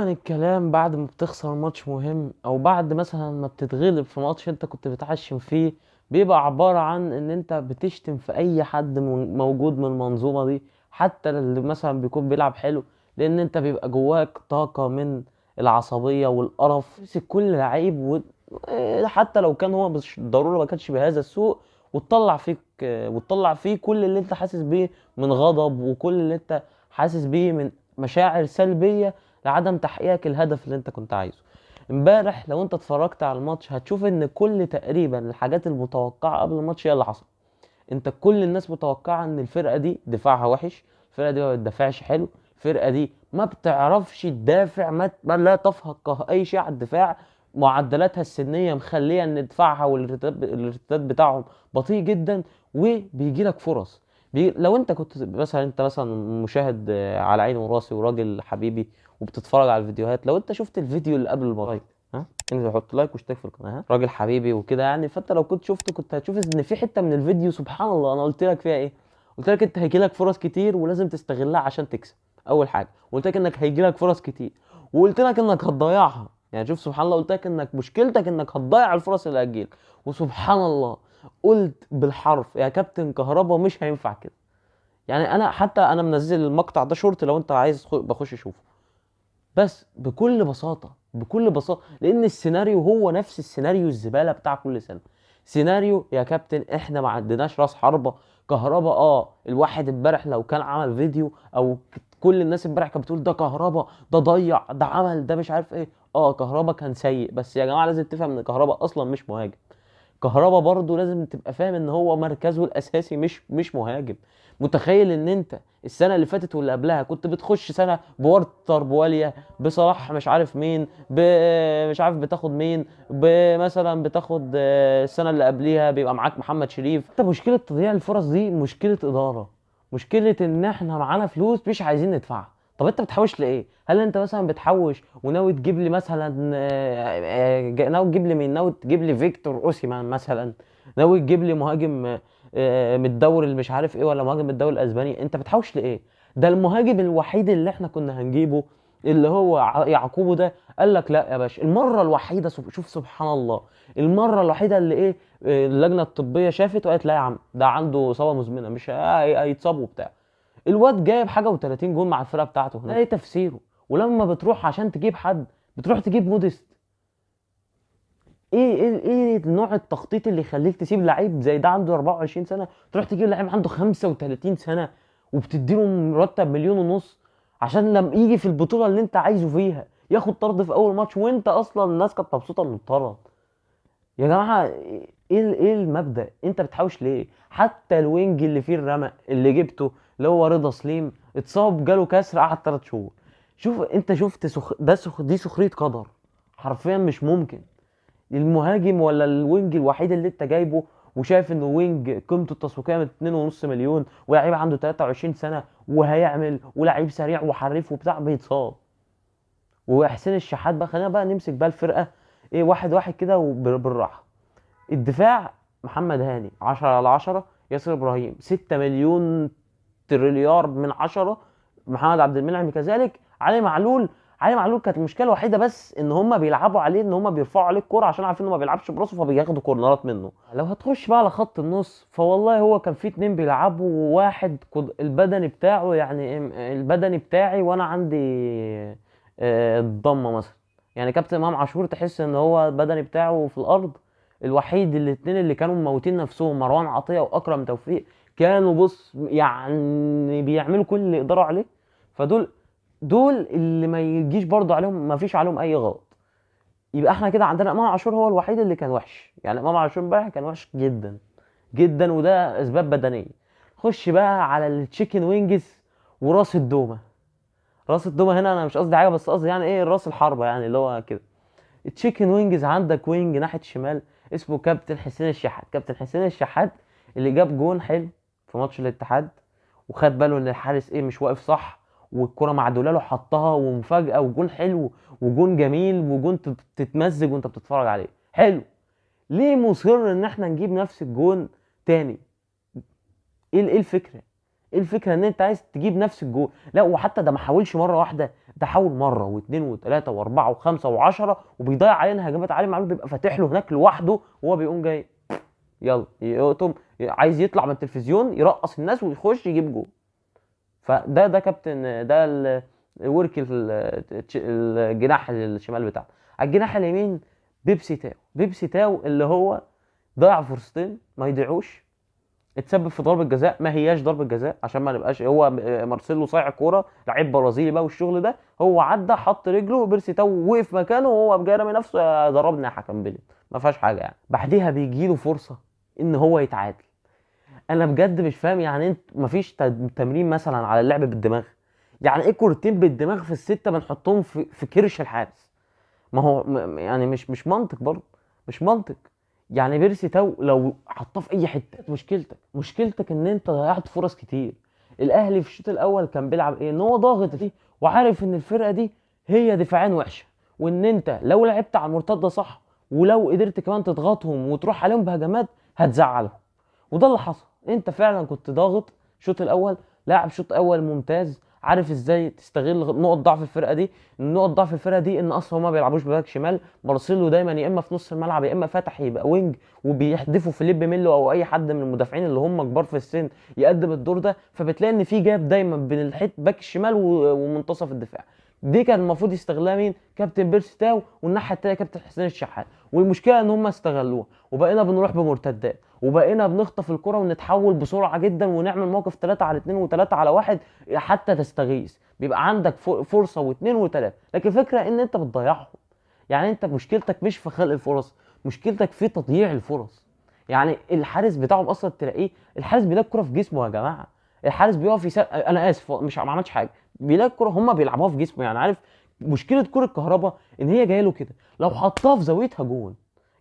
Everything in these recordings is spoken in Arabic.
دايما الكلام بعد ما بتخسر ماتش مهم او بعد مثلا ما بتتغلب في ماتش انت كنت بتعشم فيه، بيبقى عبارة عن ان انت بتشتم في اي حد موجود من المنظومة دي، حتى اللي مثلا بيكون بيلعب حلو. لان انت بيبقى جواك طاقة من العصبية والقرف، تمسك كل لعيب حتى لو كان هو مش ضروري ما كانش بهذا السوء، وتطلع فيك وتطلع فيه كل اللي انت حاسس بيه من غضب، وكل اللي انت حاسس بيه من مشاعر سلبية لعدم تحقيقك الهدف اللي انت كنت عايزه. امبارح لو انت اتفرجت على الماتش هتشوف ان كل تقريبا الحاجات المتوقعة قبل الماتش هي اللي حصل. انت كل الناس متوقعة ان الفرقة دي دفاعها وحش، الفرقة دي ما بتدافعش حلو، الفرقة دي ما بتعرفش تدافع، ما لا تفقه اي شيء على الدفاع. معدلاتها السنية مخلية ان دفاعها والارتداد بتاعهم بطيء جدا، وبيجي لك فرص. لو انت كنت مثلا، انت مثلا مشاهد على عيني وراسي وراجل حبيبي وبتتفرج على الفيديوهات، لو انت شفت الفيديو اللي قبل الماتش، ها انزل حط لايك واشترك في القناه، ها راجل حبيبي وكده يعني. فانت لو كنت شفته كنت هتشوف ان في حته من الفيديو سبحان الله انا قلت لك فيها ايه. قلت لك انت هيجي لك فرص كتير ولازم تستغلها عشان تكسب. اول حاجه قلت لك انك هيجي لك فرص كتير، وقلت لك انك هتضيعها. يعني شوف سبحان الله، قلت لك انك مشكلتك انك هتضيع الفرص اللي هتجيلك، وسبحان الله قلت بالحرف يا كابتن كهربا مش هينفع كده. يعني انا حتى انا منزل المقطع ده شورت، لو انت عايز بخش شوفه. بس بكل بساطة، بكل بساطة، لأن السيناريو هو نفس السيناريو الزبالة بتاع كل سنة. سيناريو يا كابتن احنا ما عندناش راس حربة. كهربا الواحد امبارح لو كان عمل فيديو او كل الناس امبارح كانت بتقول ده كهربا، ده ضيع، ده عمل، ده مش عارف ايه. كهربا كان سيء، بس يا جماعة لازم تفهم ان كهربا اصلا مش مهاجم. كهربا برضو لازم تبقى فاهم ان هو مركزه الاساسي مش مهاجم. متخيل ان انت السنه اللي فاتت واللي قبلها كنت بتخش سنه بورتر بواليا بصلاح مش عارف مين مش عارف بتاخد مين، مثلا بتاخد السنه اللي قبليها بيبقى معاك محمد شريف. انت مشكله تضييع الفرص دي مشكله اداره، مشكله ان احنا معانا فلوس مش عايزين ندفعها. طب انت بتحوش لايه؟ هل انت مثلا بتحوش وناوي تجيب لي مثلا ناوي تجيب لي مين؟ ناوي تجيب لي فيكتور اوسيمان مثلا؟ ناوي تجيب لي مهاجم من الدوري اللي مش عارف ايه، ولا مهاجم من الدوري الاسباني؟ انت بتحوش لايه؟ ده المهاجم الوحيد اللي احنا كنا هنجيبه اللي هو يعقوبه ده، قال لك لا يا باشا. المره الوحيده شوف سبحان الله، المره الوحيده اللي ايه اللجنه الطبيه شافت وقالت لا يا عم ده عنده اصابه مزمنه مش هيتصاب وبتاع. الواد جايب حاجه و30 جون مع الفرقه بتاعته هناك، ده ايه تفسيره؟ ولما بتروح عشان تجيب حد بتروح تجيب موديست. ايه نوع التخطيط اللي يخليك تسيب لعيب زي ده عنده 24 سنه تروح تجيب لعيب عنده 35 سنه وبتديله مرتب مليون ونص عشان لما يجي في البطوله اللي انت عايزه فيها ياخد طرد في اول ماتش، وانت اصلا الناس كانت مبسوطه انه اتطرد؟ يا جماعه ايه المبدأ؟ انت بتحوش ليه؟ حتى الوينج اللي فيه الرمق اللي جبته اللي هو رضا سليم اتصاب جاله كسر قعد 3 شهور. شوف انت شفت دي سخريه قدر، حرفيا مش ممكن. المهاجم ولا الوينج الوحيد اللي انت جايبه وشايف انه وينج قيمته التسويقيه من 2.5 مليون ولاعيب عنده 23 سنه وهيعمل ولاعيب سريع وحريف وبتاع بيتصاب. وحسين الشحات بقى، خلينا بقى نمسك بقى الفرقه ايه واحد واحد كده وبالراحه. الدفاع محمد هاني 10 على 10، ياسر ابراهيم 6 مليون تريليار من 10، محمد عبد المنعم كذلك، علي معلول. علي معلول كانت المشكله الوحيده بس ان هم بيلعبوا عليه، ان هم بيرفعوا عليه الكوره عشان عارفين انه ما بيلعبش براسه فبياخدوا كورنرات منه. لو هتخش بقى على خط النص فوالله هو كان في 2 بيلعبوا، وواحد البدني بتاعه يعني البدني بتاعي وانا عندي الضمه مثلا. يعني كابتن امام عاشور تحس ان هو البدني بتاعه في الارض. الوحيد الاتنين اللي كانوا مموتين نفسهم مروان عطية واكرم توفيق كانوا بص يعني بيعملوا كل اللي يقدروا عليه. دول اللي ما يجيش برضه عليهم، ما فيش عليهم اي غلط. يبقى احنا كده عندنا امام عاشور هو الوحيد اللي كان وحش. يعني امام عاشور امبارح كان وحش جدا جدا، وده اسباب بدنيه. خش بقى على التشيكن وينجز وراس الدومه. راس الدومه هنا انا مش قصدي حاجه، بس قصدي يعني ايه راس الحربه يعني اللي هو كده. التشيكن وينجز عندك وينج ناحيه الشمال اسمه كابتن حسين الشحات. كابتن حسين الشحات اللي جاب جون حلو في ماتش الاتحاد، وخد باله ان الحارس مش واقف صح، والكره معدوله له حطها ومفاجاه وجون حلو وجون جميل وجون تتمزج وانت بتتفرج عليه حلو. ليه مصر ان احنا نجيب نفس الجون تاني؟ ايه الفكره؟ ايه الفكره ان انت عايز تجيب نفس الجول؟ لا وحتى ده ما حاولش مره واحده، ده حاول مره واثنين وثلاثه واربعه وخمسه وعشره، وبيضيع علينا هجمات. علي معلول بيبقى فاتح له هناك لوحده وهو بيقوم جاي يلا يقطم، عايز يطلع من التلفزيون يرقص الناس ويخش يجيب جول. فده كابتن، ده ورك الجناح الشمال بتاعه. على الجناح اليمين بيبسي تاو. بيبسي تاو اللي هو ضيع فرصتين ما يضيعوش، اتسبب في ضربه جزاء ما هياش ضربه جزاء عشان ما نبقاش، هو مارسيلو صايع كوره لعيب برازيلي بقى والشغل ده، هو عدى حط رجله وبيرسي تاو وقف مكانه وهو جاي رامي نفسه، ضربنا يا حكم بيلين، ما فيهاش حاجه يعني. بعديها بيجي له فرصه ان هو يتعادل. انا بجد مش فاهم يعني انت مفيش تمرين مثلا على اللعب بالدماغ؟ يعني ايه كورتين بالدماغ في السته بنحطهم في كرش الحارس؟ ما هو يعني مش منطق برضه، مش منطق. يعني بيرسي تاو لو حطاه في اي حته مشكلتك ان انت ضيعت فرص كتير. الاهلي في الشوط الاول كان بيلعب ايه؟ ان هو ضاغط فيه وعارف ان الفرقه دي هي دفاعين وحشه، وان انت لو لعبت على المرتده صح ولو قدرت كمان تضغطهم وتروح عليهم بهجمات هتزعلهم. وده اللي حصل، انت فعلا كنت ضاغط الشوط الاول، لاعب شوط اول ممتاز، عارف ازاي تستغل نقط ضعف الفرقه دي. نقط ضعف الفرقه دي ان اصلا هما ما بيلعبوش بباك شمال، مارسيلو دايما يا اما في نص الملعب يا اما فاتح يبقى وينج، وبيحدفوا فيليب ميلو او اي حد من المدافعين اللي هم كبار في السن يقدم الدور ده، فبتلاقي ان في جاب دايما بين باك الشمال ومنتصف الدفاع. دي كان المفروض يستغلها مين؟ كابتن بيرسي تاو، والناحيه الثانيه كابتن حسين الشحات. والمشكله ان هم استغلوها وبقينا بنروح بمرتدات وبقينا بنخطف الكره ونتحول بسرعه جدا ونعمل موقف 3 على 2 و3 على 1 حتى تستغيث، بيبقى عندك فرصه واثنين وثلاثه، لكن الفكره ان انت بتضيعهم. يعني انت مشكلتك مش في خلق الفرص، مشكلتك في تضييع الفرص. يعني الحارس بتاعهم اصلا تلاقيه الحارس بيلاقي الكره في جسمه يا جماعه. الحارس بيقف انا اسف مش ما عملتش حاجه، بيلاقي الكره هم بيلعبوها في جسمه. يعني عارف مشكله كره الكهرباء ان هي جايه له كده، لو حطها في زاويتها جون.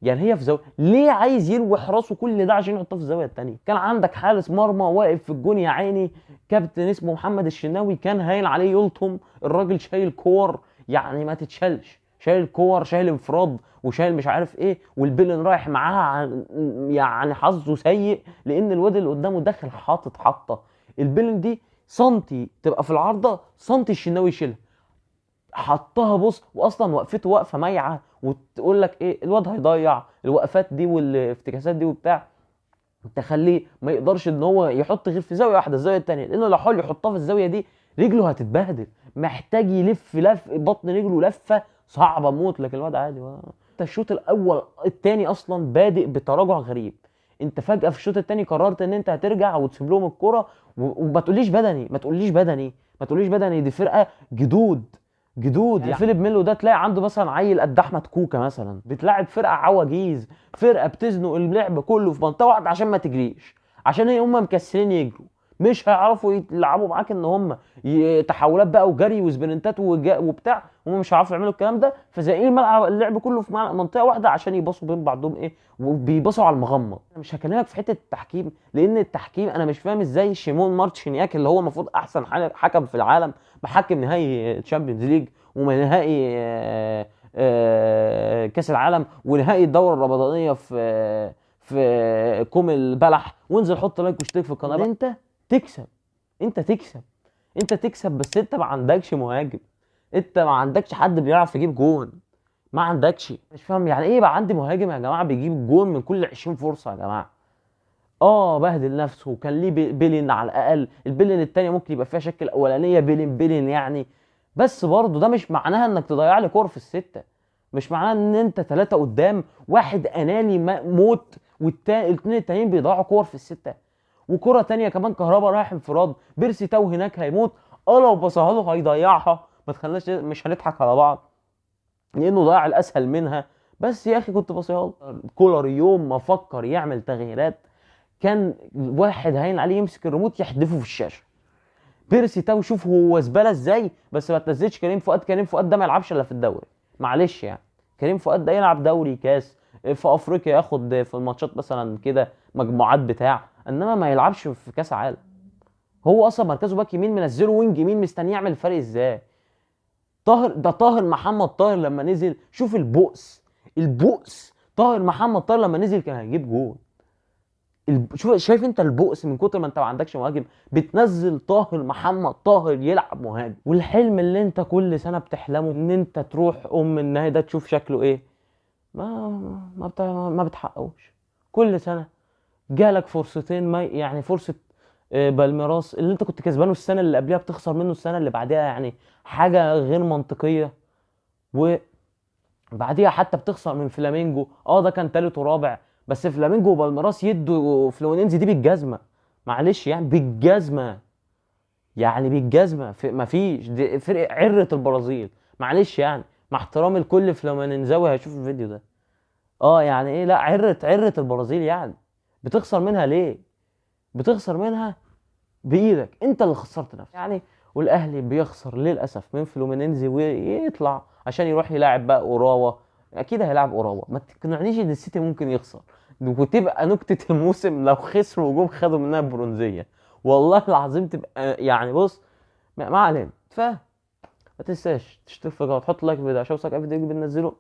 يعني هي في زاويه، ليه عايز يروح راسه كل ده عشان يحطها في الزاويه الثانيه؟ كان عندك حارس مرمى واقف في الجون يا عيني، كابتن اسمه محمد الشناوي، كان هاين عليه يلطم، الراجل شايل كور يعني ما تتشالش، شايل كور، شايل انفراد، وشايل مش عارف ايه، والبيلن رايح معاها يعني حظه سيء لان الواد اللي قدامه داخل حاطط حطه. البيلن دي سنتي تبقى في العارضه، سنتي الشناوي يشيلها، حطها بص، واصلا وقفته وقفه مايعه، وتقول لك ايه الواد هيضيع الوقفات دي والافتكاسات دي وبتاع، تخليه ما يقدرش ان هو يحط غير في زاويه واحده، الزاويه الثانيه، لانه لو حاول يحطها في الزاويه دي رجله هتتبهدل، محتاج يلف بطن رجله لفه صعبه موت. لكن الواد عادي انت الشوط الاول الثاني اصلا بادئ بتراجع غريب، انت فجاه في الشوط الثاني قررت ان انت هترجع وتسيب لهم الكره، وما تقوليش بدني، ما تقوليش بدني، دي فرقه جدود يعني فيليب ميلو ده تلاقي عنده مثلا عيل قد احمد كوكا مثلا، بتلاعب فرقه عواجيز، فرقه بتزنق اللعب كله في منطقه واحده عشان ما تجريش، عشان هم مكسلين يجروا، مش هيعرفوا يلعبوا معاك ان هم تحولات بقى وجري وسبرنتات وبتاع، هم مش هيعرفوا يعملوا الكلام ده، فزي الملعب اللعب كله في منطقه واحده عشان يباصوا بين بعضهم ايه، وبيباصوا على المغمض. انا مش هكلمك في حته التحكيم، لان التحكيم انا مش فاهم ازاي شيمون مارتشينياك اللي هو المفروض احسن حكم في العالم، محكم نهائي تشامبيونز ليج ونهائي كاس العالم ونهائي الدوره الرمضانيه في كوم البلح، وانزل حط لايك واشترك في القناه. انت تكسب، انت تكسب، انت تكسب، بس انت ما عندكش مهاجم، انت ما عندكش حد بيعرف يجيب جون، ما عندكش. مش فاهم يعني ايه يبقى عندي مهاجم يا جماعه بيجيب جون من كل 20 فرصه يا جماعه؟ بهدل نفسه، وكان ليه بيلين على الاقل، البيلين التانية ممكن يبقى فيها شكل الاولانيه بيلين يعني، بس برضه ده مش معناها انك تضيع لي كور في السته، مش معناها ان انت ثلاثه قدام واحد اناني موت والاثنين التانيين بيضيعوا كور في السته. وكره تانية كمان كهربا رايح انفراد، بيرسي تاو هناك هيموت، لو بصها له هيضيعها، ما تخليناش مش هنضحك على بعض لانه ضيع الاسهل منها. بس يا اخي كنت بصيها له. كولر يوم ما فكر يعمل تغييرات كان واحد هين عليه يمسك الريموت يحدفه في الشاشه. بيرسي تاو شوف هو زباله ازاي، بس ما تنزلش كريم فؤاد، كريم فؤاد ده ما يلعبش الا في الدوري، معلش يعني، كريم فؤاد ده يلعب دوري كاس في افريقيا، ياخد في الماتشات مثلا كده مجموعات بتاع، انما ما يلعبش في كاس عالم. هو اصلا مركزه باك يمين، منزله وينج يمين، مستني يعمل الفرق ازاي؟ طاهر محمد طاهر لما نزل شوف البؤس، طاهر محمد طاهر لما نزل كان هيجيب جول، شوف شايف انت البؤس من كتر ما انت ما عندكش مهاجم، بتنزل طاهر محمد طاهر يلعب مهاجم. والحلم اللي انت كل سنه بتحلمه ان انت تروح النهائي ده تشوف شكله ايه، ما بتحققوش. كل سنه جالك فرصتين، ما يعني فرصه بالميراس اللي انت كنت كسبانه السنه اللي قبلها بتخسر منه السنه اللي بعدها، يعني حاجه غير منطقيه. وبعديها حتى بتخسر من فلامينجو، ده كان تالت ورابع، بس فلامينجو وبالميراس يدوا فلومينينزي دي بالجزمه، معلش يعني بالجزمه، يعني بالجزمه، في مفيش دي فرق عره البرازيل، معلش يعني، مع احترامي لكل فلومينينزاوي هيشوف الفيديو ده. يعني ايه، لا عره البرازيل يعني، بتخسر منها ليه؟ بتخسر منها بايدك، انت اللي خسرت نفسك يعني. والاهلي بيخسر للاسف من فلومينينزي ويطلع عشان يروح يلاعب بقى اوراوا. اكيد هيلاعب اوراوا، ما تقنعنيش ان السيتي ممكن يخسر، وتبقى نكتة الموسم لو خسروا وجوم خدوا منها برونزية، والله العظيم تبقى يعني بص، ما علينا. ما تنساش تشترك في القناه وتحط لايك في الفيديو عشان يوصلك اي فيديو جديد بننزله.